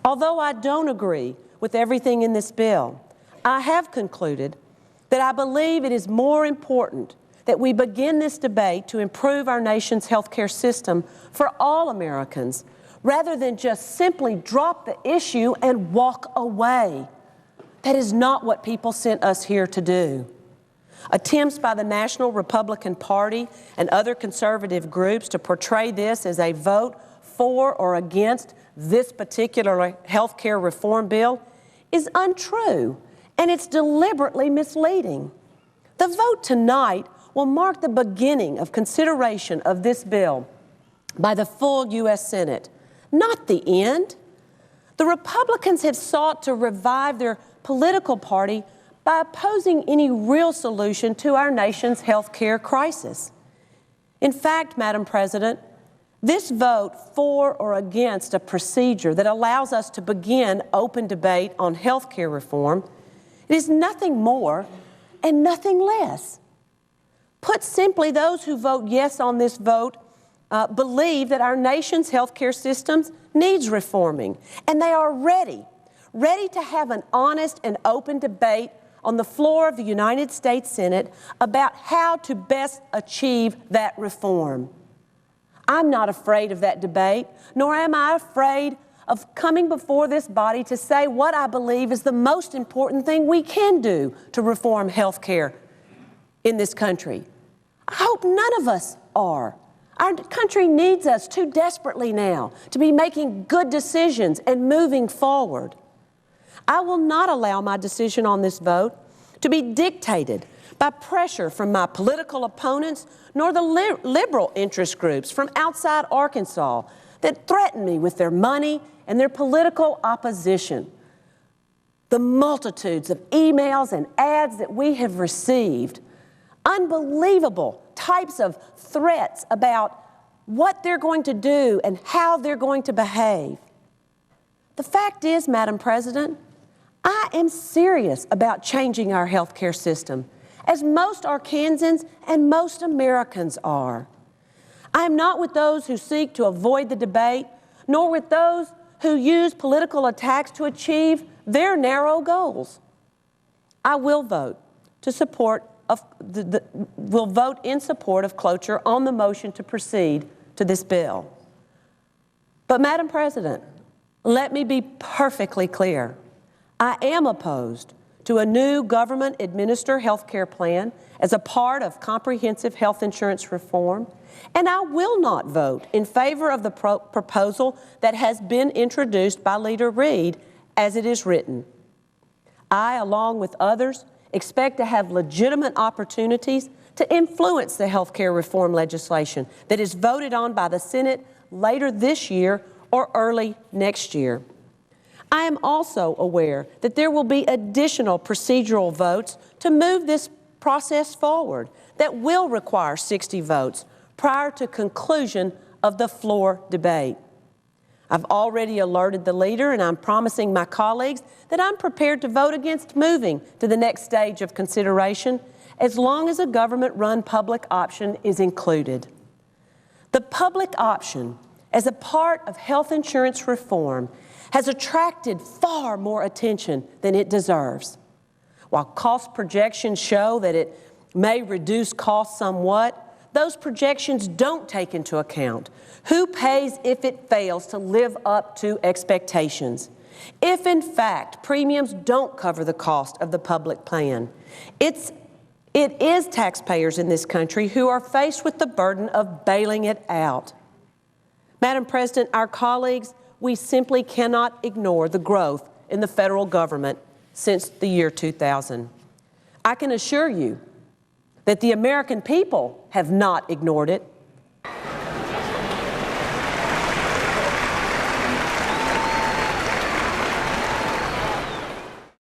Although I don't agree with everything in this bill, I have concluded that I believe it is more important that we begin this debate to improve our nation's health care system for all Americans, rather than just simply drop the issue and walk away. That is not what people sent us here to do. Attempts by the National Republican Party and other conservative groups to portray this as a vote for or against this particular health care reform bill is untrue, and it's deliberately misleading. The vote tonight will mark the beginning of consideration of this bill by the full U.S. Senate, not the end. The Republicans have sought to revive their political party by opposing any real solution to our nation's health care crisis. In fact, Madam President, this vote for or against a procedure that allows us to begin open debate on health care reform is nothing more and nothing less. Put simply, those who vote yes on this vote believe that our nation's health care systems needs reforming, and they are ready to have an honest and open debate on the floor of the United States Senate about how to best achieve that reform. I'm not afraid of that debate, nor am I afraid of coming before this body to say what I believe is the most important thing we can do to reform health care in this country. I hope none of us are. Our country needs us too desperately now to be making good decisions and moving forward. I will not allow my decision on this vote to be dictated by pressure from my political opponents, nor the liberal interest groups from outside Arkansas that threaten me with their money and their political opposition. The multitudes of emails and ads that we have received, unbelievable types of threats about what they're going to do and how they're going to behave. The fact is, Madam President, I am serious about changing our health care system, as most Arkansans and most Americans are. I am not with those who seek to avoid the debate, nor with those who use political attacks to achieve their narrow goals. I will vote in support of cloture on the motion to proceed to this bill. But, Madam President, let me be perfectly clear. I am opposed to a new government-administered health care plan as a part of comprehensive health insurance reform, and I will not vote in favor of the proposal that has been introduced by Leader Reid as it is written. I, along with others, expect to have legitimate opportunities to influence the health care reform legislation that is voted on by the Senate later this year or early next year. I am also aware that there will be additional procedural votes to move this process forward that will require 60 votes prior to conclusion of the floor debate. I've already alerted the leader, and I'm promising my colleagues that I'm prepared to vote against moving to the next stage of consideration as long as a government-run public option is included. The public option as a part of health insurance reform has attracted far more attention than it deserves. While cost projections show that it may reduce costs somewhat, those projections don't take into account who pays if it fails to live up to expectations. If, in fact, premiums don't cover the cost of the public plan, it is taxpayers in this country who are faced with the burden of bailing it out. Madam President, our colleagues, we simply cannot ignore the growth in the federal government since the year 2000. I can assure you that the American people have not ignored it.